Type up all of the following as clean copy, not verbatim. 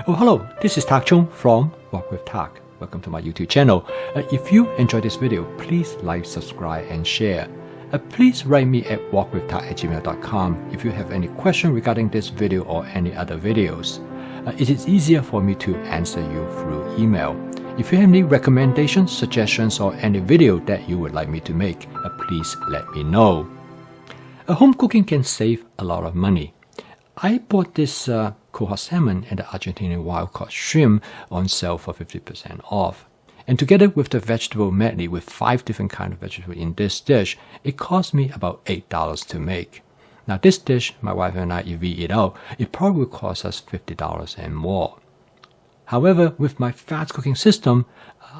Oh, hello, this is Tak Chung from Walk with Tak. Welcome to my YouTube channel. If you enjoyed this video, please like, subscribe, and share. Please write me at walkwithtak@gmail.com if you have any question regarding this video or any other videos. It is easier for me to answer you through email. If you have any recommendations, suggestions, or any video that you would like me to make, please let me know. Home cooking can save a lot of money. I bought this cohort salmon and the Argentinian wild-caught shrimp on sale for 50% off. And together with the vegetable medley with 5 different kinds of vegetables in this dish, it cost me about $8 to make. Now this dish, my wife and I, if we eat out, it probably will cost us $50 and more. However, with my fast cooking system,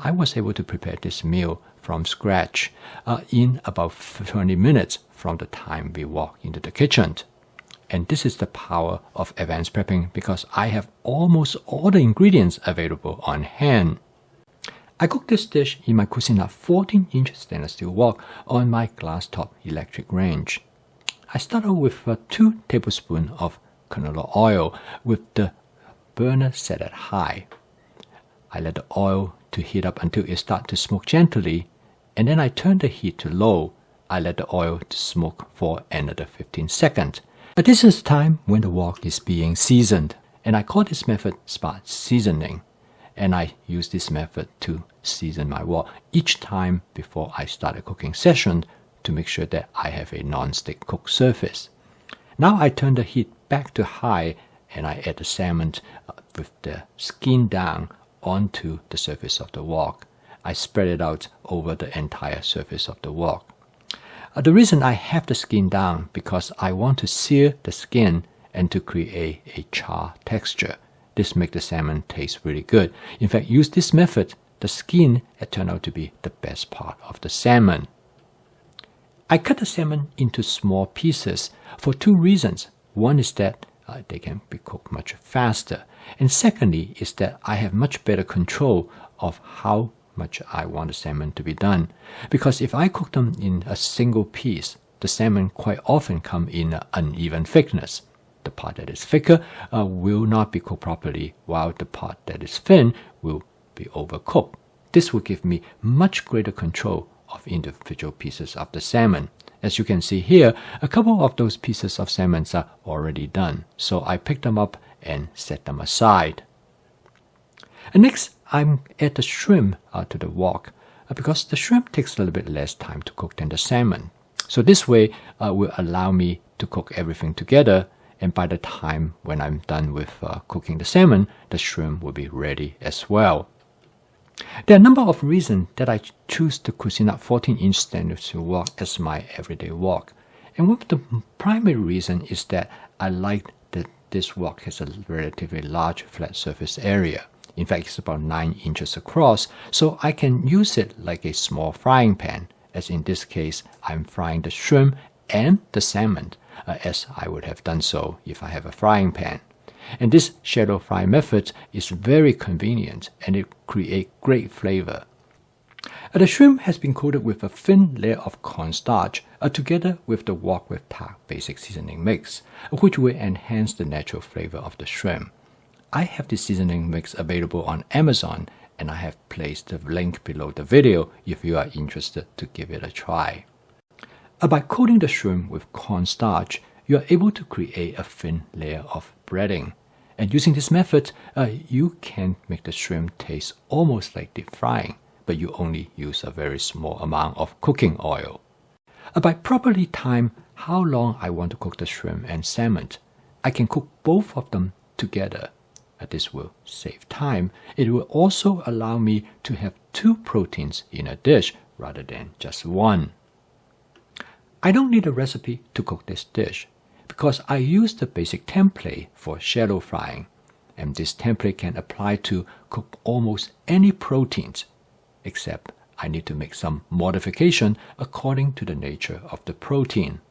I was able to prepare this meal from scratch in about 20 minutes from the time we walk into the kitchen. And this is the power of advanced prepping because I have almost all the ingredients available on hand. I cook this dish in my Cuisinart 14-inch stainless steel wok on my glass-top electric range. I start out with 2 tablespoons of canola oil with the burner set at high. I let the oil to heat up until it starts to smoke gently, and then I turn the heat to low. I let the oil to smoke for another 15 seconds. This is the time when the wok is being seasoned, and I call this method spot seasoning. And I use this method to season my wok each time before I start a cooking session to make sure that I have a non-stick cook surface. Now I turn the heat back to high and I add the salmon with the skin down onto the surface of the wok. I spread it out over the entire surface of the wok. The reason I have the skin down because I want to sear the skin and to create a char texture. This makes the salmon taste really good. In fact, use this method, the skin turned out to be the best part of the salmon. I cut the salmon into small pieces for 2 reasons. One is that they can be cooked much faster. And secondly is that I have much better control of how much I want the salmon to be done. Because if I cook them in a single piece, the salmon quite often come in an uneven thickness. The part that is thicker will not be cooked properly, while the part that is thin will be overcooked. This will give me much greater control of individual pieces of the salmon. As you can see here, a couple of those pieces of salmon are already done, so I pick them up and set them aside. And next, I add the shrimp to the wok because the shrimp takes a little bit less time to cook than the salmon. So this way will allow me to cook everything together, and by the time when I'm done with cooking the salmon, the shrimp will be ready as well. There are a number of reasons that I choose the Cuisinart 14-inch stainless steel wok as my everyday wok. And one of the primary reason is that I like that this wok has a relatively large flat surface area. In fact, it's about 9 inches across, so I can use it like a small frying pan, as in this case, I'm frying the shrimp and the salmon, as I would have done so if I have a frying pan. And this shallow fry method is very convenient and it creates great flavor. The shrimp has been coated with a thin layer of cornstarch together with the Walk with Tak basic seasoning mix, which will enhance the natural flavor of the shrimp. I have this seasoning mix available on Amazon, and I have placed the link below the video if you are interested to give it a try. By coating the shrimp with cornstarch, you are able to create a thin layer of breading. And using this method, you can make the shrimp taste almost like deep frying, but you only use a very small amount of cooking oil. By properly time how long I want to cook the shrimp and salmon, I can cook both of them together. This will save time. It will also allow me to have 2 proteins in a dish rather than just 1. I don't need a recipe to cook this dish because I use the basic template for shallow frying, and this template can apply to cook almost any proteins, except I need to make some modification according to the nature of the protein.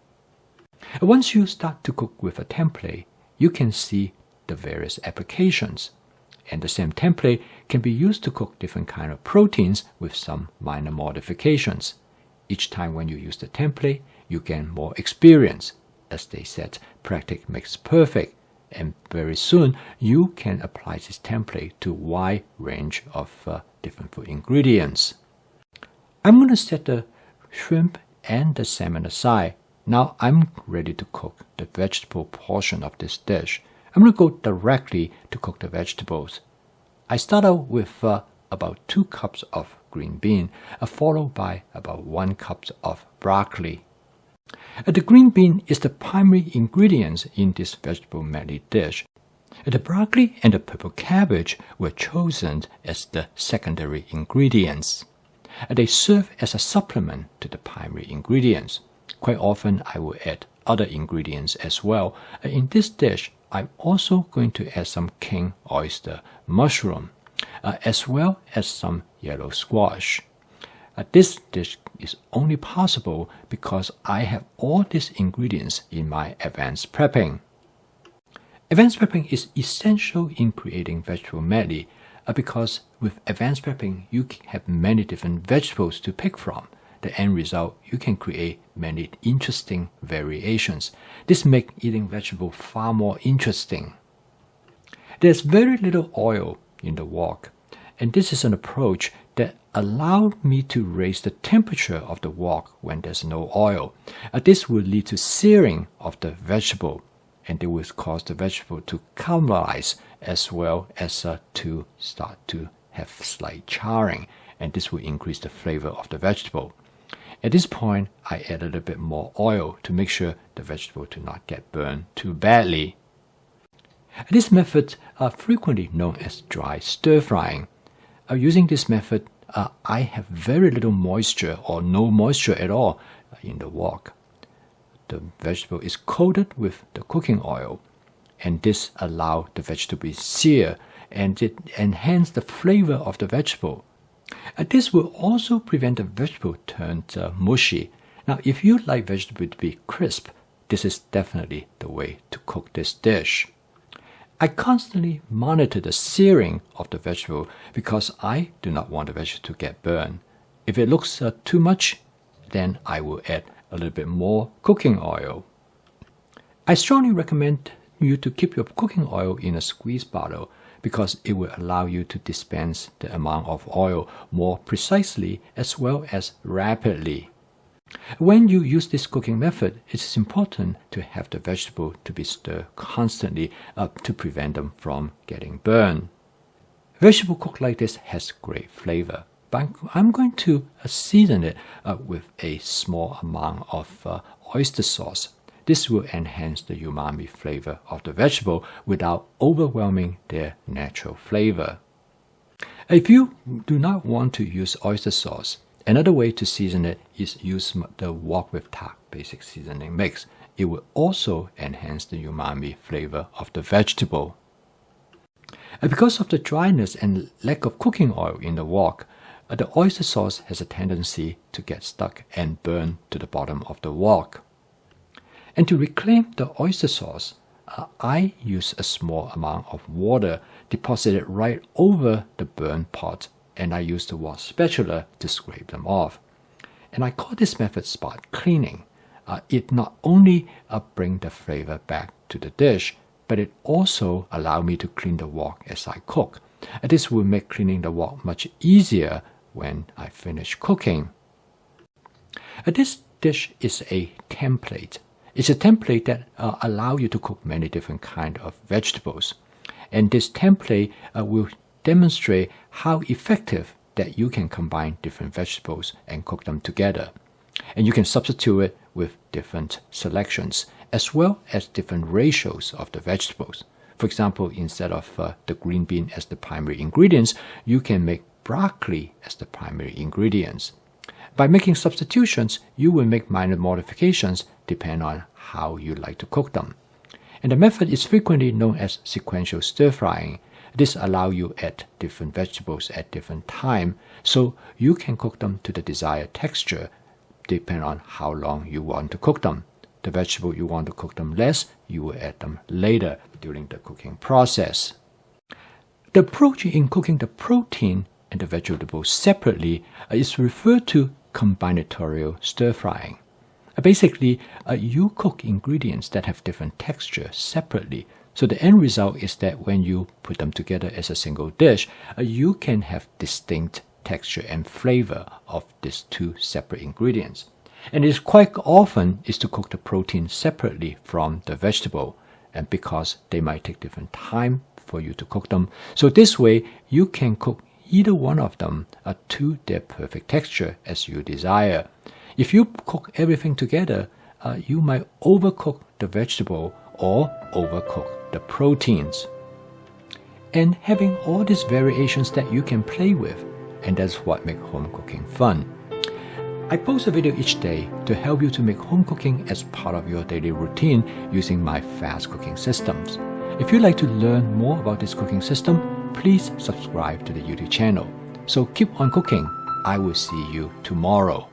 Once you start to cook with a template, you can see the various applications, and the same template can be used to cook different kinds of proteins with some minor modifications. Each time when you use the template, you gain more experience. As they said, practice makes perfect, and very soon you can apply this template to a wide range of different food ingredients. I'm going to set the shrimp and the salmon aside. Now I'm ready to cook the vegetable portion of this dish. I'm going to go directly to cook the vegetables. I start out with about 2 cups of green bean, followed by about 1 cup of broccoli. The green bean is the primary ingredient in this vegetable medley dish. The broccoli and the purple cabbage were chosen as the secondary ingredients. They serve as a supplement to the primary ingredients. Quite often I will add other ingredients as well. In this dish, I'm also going to add some king oyster mushroom, as well as some yellow squash. This dish is only possible because I have all these ingredients in my advanced prepping. Advanced prepping is essential in creating vegetable medley because with advanced prepping, you have many different vegetables to pick from. The end result, you can create many interesting variations. This makes eating vegetable far more interesting. There's very little oil in the wok, and this is an approach that allowed me to raise the temperature of the wok when there's no oil. This will lead to searing of the vegetable, and it will cause the vegetable to caramelize as well as to start to have slight charring, and this will increase the flavor of the vegetable. At this point, I add a little bit more oil to make sure the vegetable do not get burned too badly. This method is frequently known as dry stir frying. Using this method, I have very little moisture or no moisture at all in the wok. The vegetable is coated with the cooking oil, and this allows the vegetable to be seared, and it enhances the flavor of the vegetable. This will also prevent the vegetable turning mushy. Now, if you like vegetable to be crisp, this is definitely the way to cook this dish. I constantly monitor the searing of the vegetable because I do not want the vegetable to get burned. If it looks too much, then I will add a little bit more cooking oil. I strongly recommend you to keep your cooking oil in a squeeze bottle because it will allow you to dispense the amount of oil more precisely as well as rapidly. When you use this cooking method, it is important to have the vegetable to be stirred constantly to prevent them from getting burned. Vegetable cooked like this has great flavor, but I'm going to season it with a small amount of oyster sauce. This will enhance the umami flavor of the vegetable without overwhelming their natural flavor. If you do not want to use oyster sauce, another way to season it is use the wok with tak basic seasoning mix. It will also enhance the umami flavor of the vegetable. Because of the dryness and lack of cooking oil in the wok, the oyster sauce has a tendency to get stuck and burn to the bottom of the wok. And to reclaim the oyster sauce, I use a small amount of water deposited right over the burnt pot, and I use the wok spatula to scrape them off. And I call this method spot cleaning. It not only brings the flavor back to the dish, but it also allows me to clean the wok as I cook. This will make cleaning the wok much easier when I finish cooking. This dish is a template. It's a template that allows you to cook many different kinds of vegetables. And this template will demonstrate how effective that you can combine different vegetables and cook them together. And you can substitute it with different selections, as well as different ratios of the vegetables. For example, instead of the green bean as the primary ingredients, you can make broccoli as the primary ingredients. By making substitutions, you will make minor modifications depending on how you like to cook them. And the method is frequently known as sequential stir frying. This allows you to add different vegetables at different times, so you can cook them to the desired texture depending on how long you want to cook them. The vegetable you want to cook them less, you will add them later during the cooking process. The approach in cooking the protein and the vegetables separately is referred to combinatorial stir frying. Basically, you cook ingredients that have different texture separately So the end result is that when you put them together as a single dish, you can have distinct texture and flavor of these two separate ingredients. And it is quite often is to cook the protein separately from the vegetable, and because they might take different time for you to cook them. So this way you can cook either one of them to their perfect texture as you desire. If you cook everything together, you might overcook the vegetable or overcook the proteins. And having all these variations that you can play with, and that's what makes home cooking fun. I post a video each day to help you to make home cooking as part of your daily routine using my fast cooking systems. If you'd like to learn more about this cooking system, please subscribe to the YouTube channel. So keep on cooking. I will see you tomorrow.